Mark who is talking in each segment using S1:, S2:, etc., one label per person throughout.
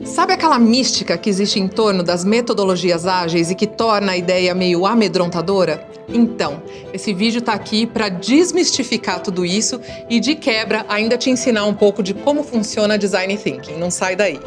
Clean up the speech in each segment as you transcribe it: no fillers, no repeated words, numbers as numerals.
S1: Sabe aquela mística que existe em torno das metodologias ágeis e que torna a ideia meio amedrontadora? Então, esse vídeo tá aqui para desmistificar tudo isso e, de quebra, ainda te ensinar um pouco de como funciona Design Thinking. Não sai daí!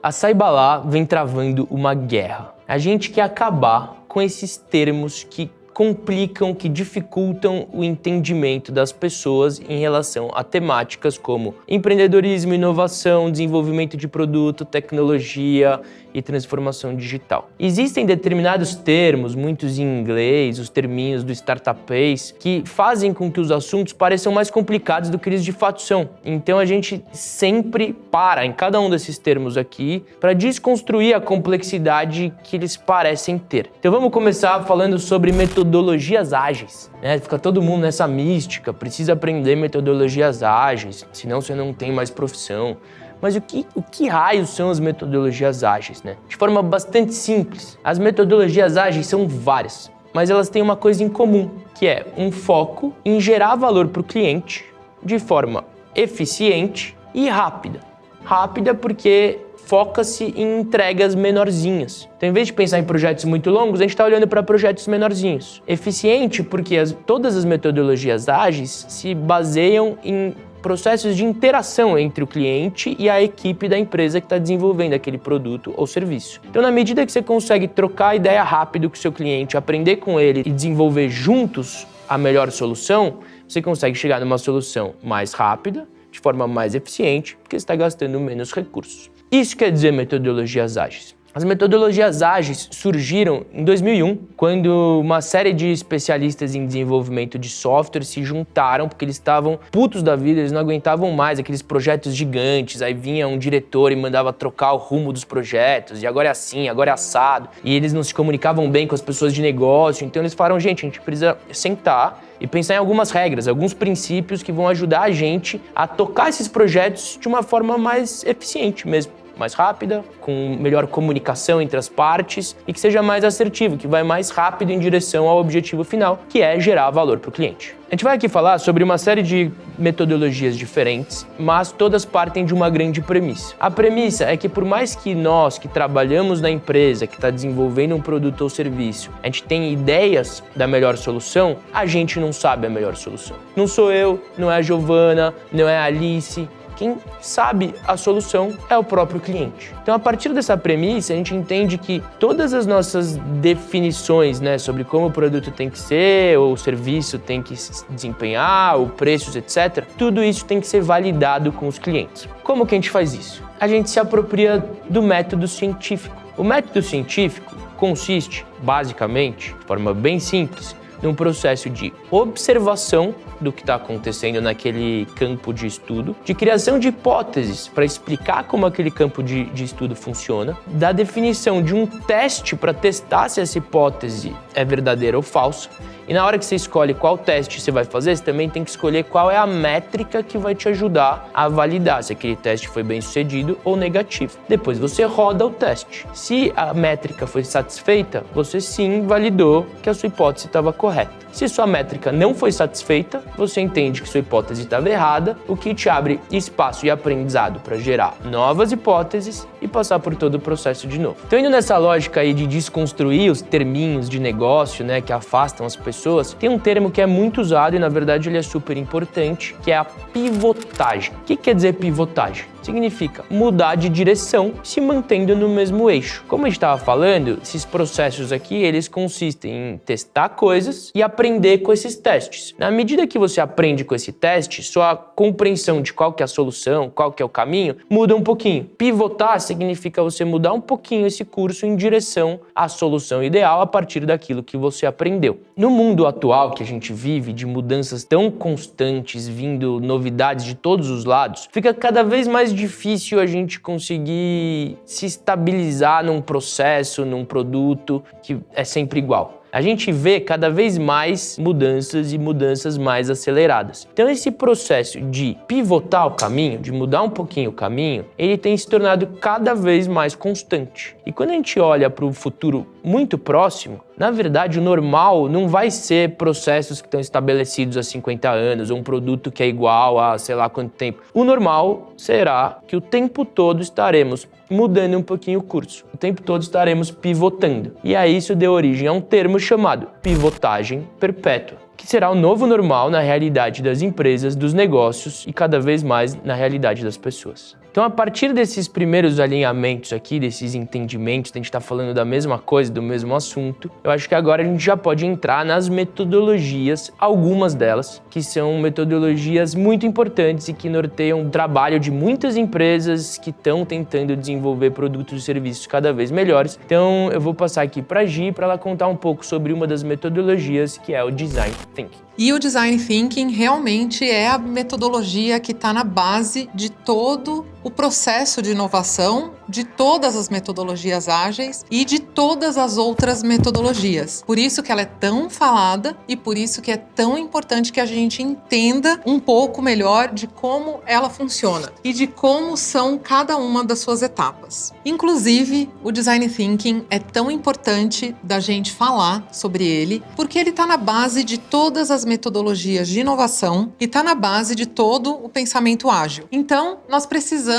S2: A Cybalá vem travando uma guerra. A gente quer acabar com esses termos que complicam, que dificultam o entendimento das pessoas em relação a temáticas como empreendedorismo, inovação, desenvolvimento de produto, tecnologia e transformação digital. Existem determinados termos, muitos em inglês, os terminhos do startupês, que fazem com que os assuntos pareçam mais complicados do que eles de fato são. Então a gente sempre para em cada um desses termos aqui para desconstruir a complexidade que eles parecem ter. Então vamos começar falando sobre metodologias ágeis. Fica todo mundo nessa mística, precisa aprender metodologias ágeis, senão você não tem mais profissão. Mas o que raios são as metodologias ágeis, De forma bastante simples, as metodologias ágeis são várias, mas elas têm uma coisa em comum, que é um foco em gerar valor para o cliente de forma eficiente e rápida. Rápida porque foca-se em entregas menorzinhas. Então, em vez de pensar em projetos muito longos, a gente está olhando para projetos menorzinhos. Eficiente porque todas as metodologias ágeis se baseiam em processos de interação entre o cliente e a equipe da empresa que está desenvolvendo aquele produto ou serviço. Então, na medida que você consegue trocar ideia rápido com o seu cliente, aprender com ele e desenvolver juntos a melhor solução, você consegue chegar numa solução mais rápida, de forma mais eficiente, porque você está gastando menos recursos. Isso quer dizer metodologias ágeis. As metodologias ágeis surgiram em 2001, quando uma série de especialistas em desenvolvimento de software se juntaram, porque eles estavam putos da vida, eles não aguentavam mais aqueles projetos gigantes, aí vinha um diretor e mandava trocar o rumo dos projetos, e agora é assim, agora é assado, e eles não se comunicavam bem com as pessoas de negócio, então eles falaram, gente, a gente precisa sentar e pensar em algumas regras, alguns princípios que vão ajudar a gente a tocar esses projetos de uma forma mais eficiente mesmo. Mais rápida, com melhor comunicação entre as partes e que seja mais assertivo, que vai mais rápido em direção ao objetivo final, que é gerar valor para o cliente. A gente vai aqui falar sobre uma série de metodologias diferentes, mas todas partem de uma grande premissa. A premissa é que por mais que nós que trabalhamos na empresa, que está desenvolvendo um produto ou serviço, a gente tem ideias da melhor solução, a gente não sabe a melhor solução. Não sou eu, não é a Giovana, não é a Alice. Quem sabe a solução é o próprio cliente. Então, a partir dessa premissa, a gente entende que todas as nossas definições, sobre como o produto tem que ser, ou o serviço tem que se desempenhar, ou preços, etc., tudo isso tem que ser validado com os clientes. Como que a gente faz isso? A gente se apropria do método científico. O método científico consiste, basicamente, de forma bem simples, num processo de observação do que está acontecendo naquele campo de estudo, de criação de hipóteses para explicar como aquele campo de estudo funciona, da definição de um teste para testar se essa hipótese é verdadeira ou falsa, e na hora que você escolhe qual teste você vai fazer, você também tem que escolher qual é a métrica que vai te ajudar a validar se aquele teste foi bem sucedido ou negativo. Depois você roda o teste. Se a métrica foi satisfeita, você sim validou que a sua hipótese estava correta. Se sua métrica não foi satisfeita, você entende que sua hipótese estava errada, o que te abre espaço e aprendizado para gerar novas hipóteses e passar por todo o processo de novo. Então, indo nessa lógica aí de desconstruir os terminhos de negócio, que afastam as pessoas, tem um termo que é muito usado e, na verdade, ele é super importante, que é a pivotagem. O que quer dizer pivotagem? Significa mudar de direção se mantendo no mesmo eixo. Como a gente estava falando, esses processos aqui, eles consistem em testar coisas e aprender com esses testes. Na medida que você aprende com esse teste, sua compreensão de qual que é a solução, qual que é o caminho, muda um pouquinho. Pivotar significa você mudar um pouquinho esse curso em direção à solução ideal a partir daquilo que você aprendeu. No mundo atual que a gente vive, de mudanças tão constantes, vindo novidades de todos os lados, fica cada vez mais difícil a gente conseguir se estabilizar num processo, num produto que é sempre igual. a gente vê cada vez mais mudanças e mudanças mais aceleradas. Então esse processo de pivotar o caminho, de mudar um pouquinho o caminho, ele tem se tornado cada vez mais constante. E quando a gente olha para o futuro muito próximo, na verdade o normal não vai ser processos que estão estabelecidos há 50 anos, ou um produto que é igual a sei lá quanto tempo. O normal será que o tempo todo estaremos mudando um pouquinho o curso. O tempo todo estaremos pivotando. E aí isso deu origem a um termo chamado pivotagem perpétua, que será o novo normal na realidade das empresas, dos negócios e cada vez mais na realidade das pessoas. Então, a partir desses primeiros alinhamentos aqui, desses entendimentos, a gente está falando da mesma coisa, do mesmo assunto, eu acho que agora a gente já pode entrar nas metodologias, algumas delas, que são metodologias muito importantes e que norteiam o trabalho de muitas empresas que estão tentando desenvolver produtos e serviços cada vez melhores. Então, eu vou passar aqui para a Gi, para ela contar um pouco sobre uma das metodologias, que é o Design Thinking.
S1: E o Design Thinking realmente é a metodologia que está na base de todo o processo de inovação, de todas as metodologias ágeis e de todas as outras metodologias. Por isso que ela é tão falada e por isso que é tão importante que a gente entenda um pouco melhor de como ela funciona e de como são cada uma das suas etapas. Inclusive, o Design Thinking é tão importante da gente falar sobre ele porque ele está na base de todas as metodologias de inovação e está na base de todo o pensamento ágil. Então, nós precisamos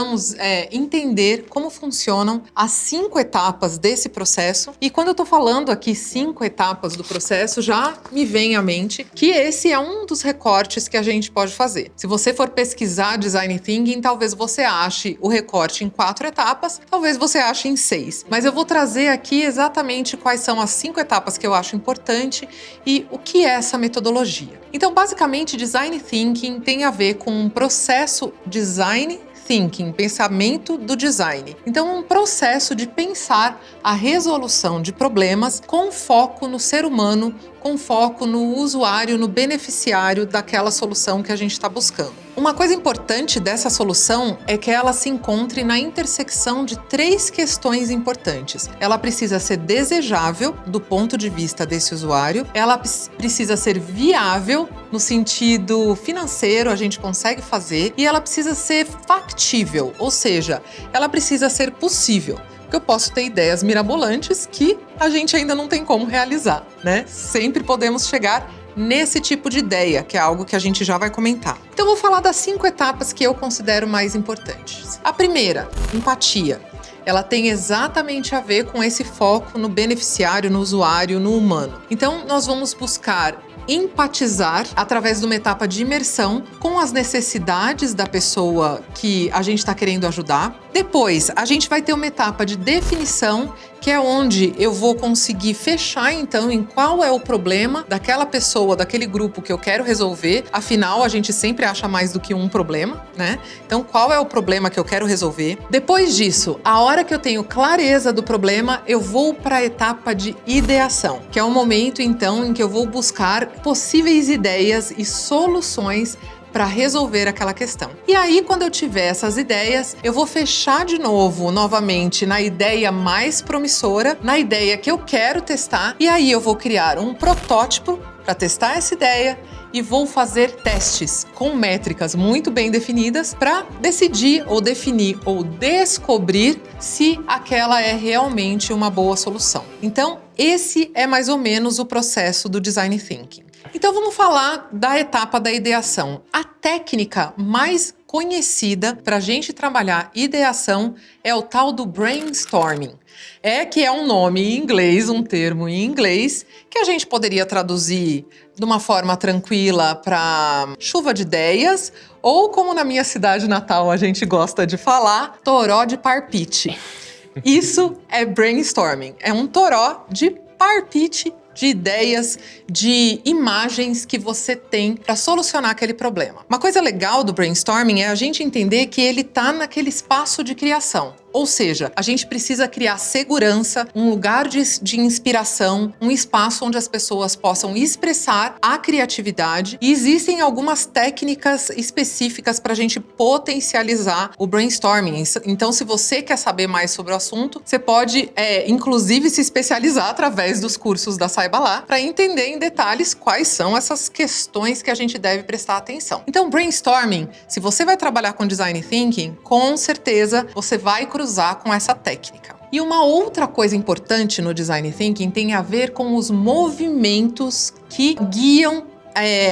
S1: entender como funcionam as 5 etapas desse processo. E quando eu estou falando aqui 5 etapas do processo, já me vem à mente que esse é um dos recortes que a gente pode fazer. Se você for pesquisar Design Thinking, talvez você ache o recorte em 4 etapas, talvez você ache em 6. Mas eu vou trazer aqui exatamente quais são as 5 etapas que eu acho importante e o que é essa metodologia. Então, basicamente, Design Thinking tem a ver com um processo design thinking, pensamento do design. Então, um processo de pensar a resolução de problemas com foco no ser humano, com foco no usuário, no beneficiário daquela solução que a gente está buscando. Uma coisa importante dessa solução é que ela se encontre na intersecção de 3 questões importantes. Ela precisa ser desejável do ponto de vista desse usuário, ela precisa ser viável no sentido financeiro, a gente consegue fazer, e ela precisa ser factível, ou seja, ela precisa ser possível. Eu posso ter ideias mirabolantes que a gente ainda não tem como realizar, né? Sempre podemos chegar nesse tipo de ideia, que é algo que a gente já vai comentar. Então, eu vou falar das 5 etapas que eu considero mais importantes. A primeira, empatia. Ela tem exatamente a ver com esse foco no beneficiário, no usuário, no humano. Então, nós vamos buscar empatizar através de uma etapa de imersão com as necessidades da pessoa que a gente está querendo ajudar. Depois, a gente vai ter uma etapa de definição, que é onde eu vou conseguir fechar, então, em qual é o problema daquela pessoa, daquele grupo que eu quero resolver. Afinal, a gente sempre acha mais do que um problema, né? Então, qual é o problema que eu quero resolver? Depois disso, a hora que eu tenho clareza do problema, eu vou para a etapa de ideação, que é o momento, então, em que eu vou buscar possíveis ideias e soluções para resolver aquela questão. E aí, quando eu tiver essas ideias, eu vou fechar de novo, novamente, na ideia mais promissora, na ideia que eu quero testar, e aí eu vou criar um protótipo para testar essa ideia e vou fazer testes com métricas muito bem definidas para decidir ou definir ou descobrir se aquela é realmente uma boa solução. Então, esse é mais ou menos o processo do Design Thinking. Então, vamos falar da etapa da ideação. A técnica mais conhecida para a gente trabalhar ideação é o tal do brainstorming. Que é um nome em inglês, um termo em inglês, que a gente poderia traduzir de uma forma tranquila para chuva de ideias, ou como na minha cidade natal a gente gosta de falar, toró de parpite. Isso é brainstorming, é um toró de parpite de ideias, de imagens que você tem para solucionar aquele problema. Uma coisa legal do brainstorming é a gente entender que ele está naquele espaço de criação. Ou seja, a gente precisa criar segurança, um lugar de inspiração, um espaço onde as pessoas possam expressar a criatividade. E existem algumas técnicas específicas para a gente potencializar o brainstorming. Então, se você quer saber mais sobre o assunto, você pode, inclusive, se especializar através dos cursos da Saiba Lá para entender em detalhes quais são essas questões que a gente deve prestar atenção. Então, brainstorming, se você vai trabalhar com design thinking, com certeza você vai cruzar com essa técnica. E uma outra coisa importante no design thinking tem a ver com os movimentos que guiam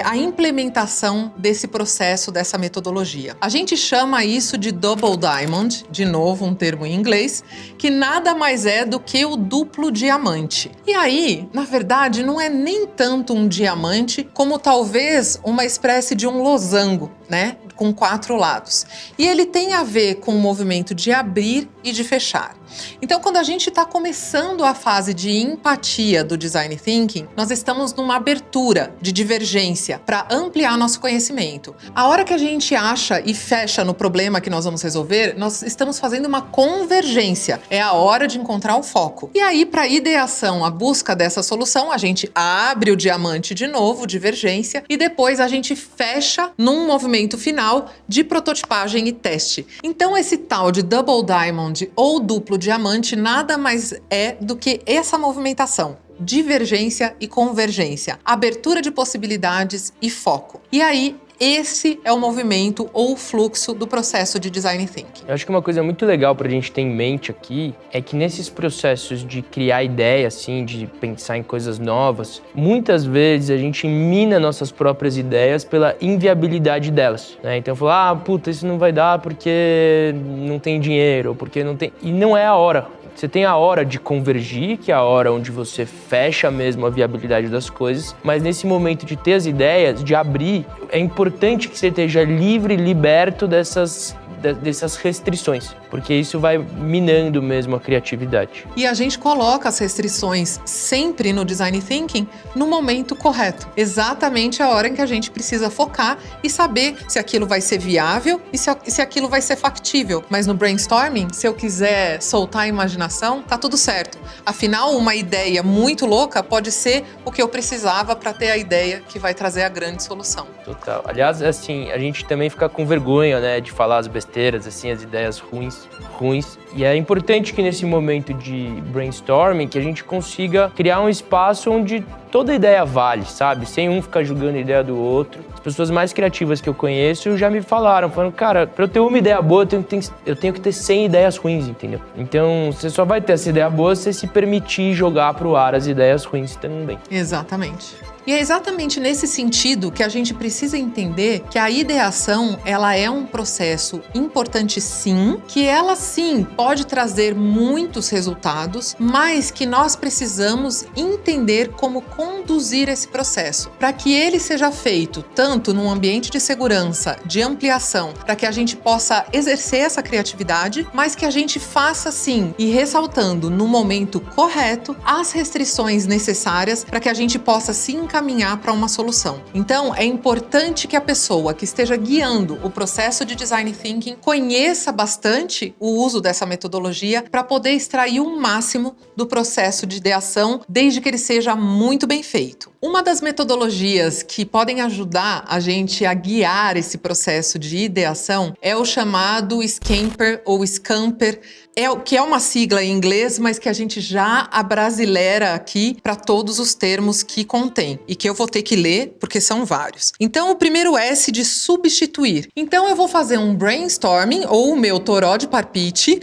S1: a implementação desse processo, dessa metodologia. A gente chama isso de double diamond, de novo um termo em inglês, que nada mais é do que o duplo diamante. E aí, na verdade, não é nem tanto um diamante, como talvez uma espécie de um losango, né? Com 4 lados. E ele tem a ver com o movimento de abrir e de fechar. Então, quando a gente está começando a fase de empatia do design thinking, nós estamos numa abertura de divergência para ampliar nosso conhecimento. A hora que a gente acha e fecha no problema que nós vamos resolver, nós estamos fazendo uma convergência. É a hora de encontrar o foco. E aí, para a ideação, a busca dessa solução, a gente abre o diamante de novo, divergência, e depois a gente fecha num movimento final de prototipagem e teste. Então, esse tal de double diamond ou duplo diamante nada mais é do que essa movimentação: divergência e convergência, abertura de possibilidades e foco. E aí, esse é o movimento ou o fluxo do processo de design thinking.
S2: Eu acho que uma coisa muito legal pra gente ter em mente aqui é que nesses processos de criar ideia, assim, de pensar em coisas novas, muitas vezes a gente mina nossas próprias ideias pela inviabilidade delas, né? Então eu falo, puta, isso não vai dar porque não tem dinheiro, ou porque não tem... E não é a hora. Você tem a hora de convergir, que é a hora onde você fecha mesmo a viabilidade das coisas, mas nesse momento de ter as ideias, de abrir, é importante que você esteja livre, liberto dessas restrições, porque isso vai minando mesmo a criatividade.
S1: E a gente coloca as restrições sempre no design thinking no momento correto, exatamente a hora em que a gente precisa focar e saber se aquilo vai ser viável e se aquilo vai ser factível. Mas no brainstorming, se eu quiser soltar a imaginação, tá tudo certo. Afinal, uma ideia muito louca pode ser o que eu precisava para ter a ideia que vai trazer a grande solução.
S2: Total. Aliás, assim, a gente também fica com vergonha, né, de falar as besteiras, assim, as ideias ruins. E é importante que nesse momento de brainstorming que a gente consiga criar um espaço onde toda ideia vale, sabe? Sem um ficar julgando a ideia do outro. As pessoas mais criativas que eu conheço já me falaram, cara, pra eu ter uma ideia boa, eu tenho que ter 100 ideias ruins, entendeu? Então, você só vai ter essa ideia boa se você se permitir jogar pro ar as ideias ruins também.
S1: Exatamente. E é exatamente nesse sentido que a gente precisa entender que a ideação, ela é um processo importante sim, que ela sim pode trazer muitos resultados, mas que nós precisamos entender como conduzir esse processo, para que ele seja feito tanto num ambiente de segurança, de ampliação, para que a gente possa exercer essa criatividade, mas que a gente faça sim, e ressaltando no momento correto, as restrições necessárias para que a gente possa se encaminhar para uma solução. Então, é importante que a pessoa que esteja guiando o processo de design thinking conheça bastante o uso dessa metodologia para poder extrair o máximo do processo de ideação, desde que ele seja muito bem feito. Uma das metodologias que podem ajudar a gente a guiar esse processo de ideação é o chamado Scamper ou Scamper, que é uma sigla em inglês, mas que a gente já abrasileira aqui para todos os termos que contém e que eu vou ter que ler porque são vários. Então, o primeiro S de substituir. Então, eu vou fazer um brainstorming ou o meu toró de parpite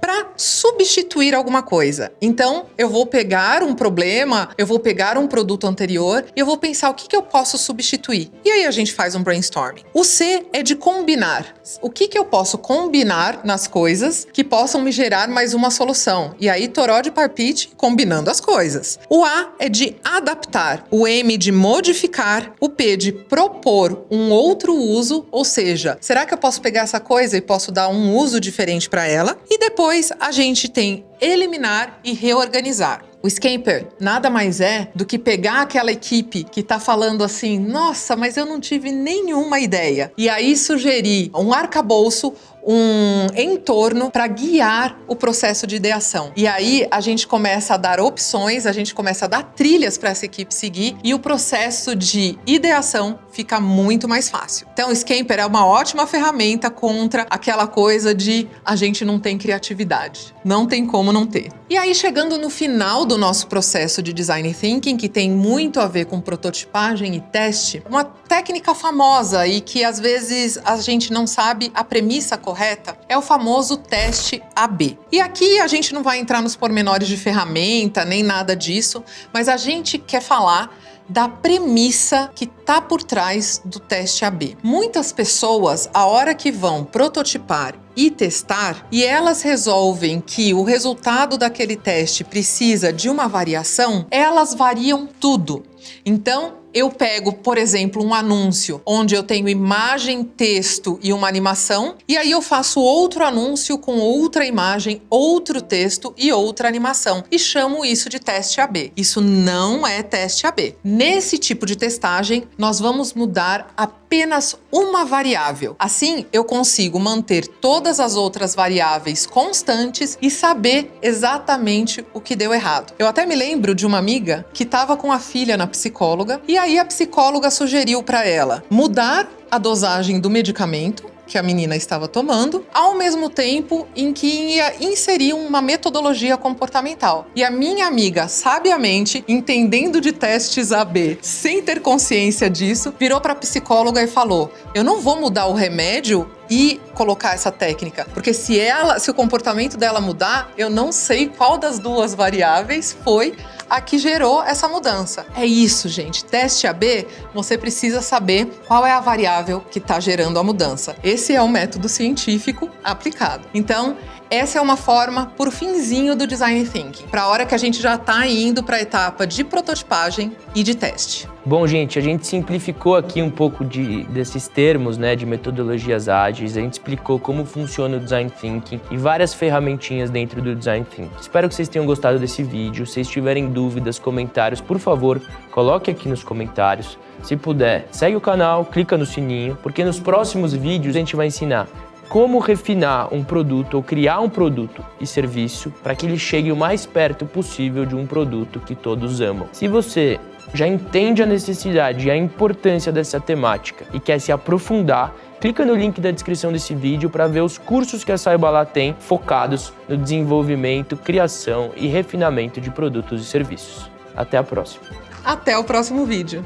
S1: para substituir alguma coisa. Então, eu vou pegar um problema, eu vou pegar um produto anterior e eu vou pensar o que eu posso substituir. E aí a gente faz um brainstorming. O C é de combinar. O que eu posso combinar nas coisas que possam me gerar mais uma solução? E aí, toró de parpite, combinando as coisas. O A é de adaptar. O M de modificar. O P de propor um outro uso, ou seja, será que eu posso pegar essa coisa e posso dar um uso diferente para ela? E depois a gente tem eliminar e reorganizar. O Scamper nada mais é do que pegar aquela equipe que tá falando assim, nossa, mas eu não tive nenhuma ideia. E aí sugerir um arcabouço, um entorno para guiar o processo de ideação. E aí a gente começa a dar opções, a gente começa a dar trilhas para essa equipe seguir e o processo de ideação fica muito mais fácil. Então o Scamper é uma ótima ferramenta contra aquela coisa de a gente não tem criatividade. Não tem como não ter. E aí chegando no final do nosso processo de Design Thinking, que tem muito a ver com prototipagem e teste, uma técnica famosa e que às vezes a gente não sabe a premissa correta é o famoso teste AB. E aqui a gente não vai entrar nos pormenores de ferramenta, nem nada disso, mas a gente quer falar da premissa que está por trás do teste AB. Muitas pessoas, a hora que vão prototipar e testar, e elas resolvem que o resultado daquele teste precisa de uma variação, elas variam tudo. Então, eu pego, por exemplo, um anúncio onde eu tenho imagem, texto e uma animação, e aí eu faço outro anúncio com outra imagem, outro texto e outra animação, e chamo isso de teste AB. Isso não é teste AB. Nesse tipo de testagem, nós vamos mudar apenas uma variável. Assim, eu consigo manter todas as outras variáveis constantes e saber exatamente o que deu errado. Eu até me lembro de uma amiga que estava com a filha na psicóloga e aí a psicóloga sugeriu para ela mudar a dosagem do medicamento que a menina estava tomando, ao mesmo tempo em que ia inserir uma metodologia comportamental. E a minha amiga, sabiamente, entendendo de testes AB, sem ter consciência disso, virou para a psicóloga e falou: eu não vou mudar o remédio e colocar essa técnica, porque se o comportamento dela mudar, eu não sei qual das duas variáveis foi a que gerou essa mudança. É isso, gente. Teste AB, você precisa saber qual é a variável que está gerando a mudança. Esse é o método científico aplicado. Então, essa é uma forma por finzinho do Design Thinking, para a hora que a gente já está indo para a etapa de prototipagem e de teste.
S2: Bom, gente, a gente simplificou aqui um pouco desses termos, né, de metodologias ágeis, a gente explicou como funciona o Design Thinking e várias ferramentinhas dentro do Design Thinking. Espero que vocês tenham gostado desse vídeo. Se tiverem dúvidas, comentários, por favor, coloque aqui nos comentários. Se puder, segue o canal, clica no sininho, porque nos próximos vídeos a gente vai ensinar como refinar um produto ou criar um produto e serviço para que ele chegue o mais perto possível de um produto que todos amam. Se você já entende a necessidade e a importância dessa temática e quer se aprofundar, clica no link da descrição desse vídeo para ver os cursos que a Saiba tem focados no desenvolvimento, criação e refinamento de produtos e serviços. Até a próxima.
S1: Até o próximo vídeo.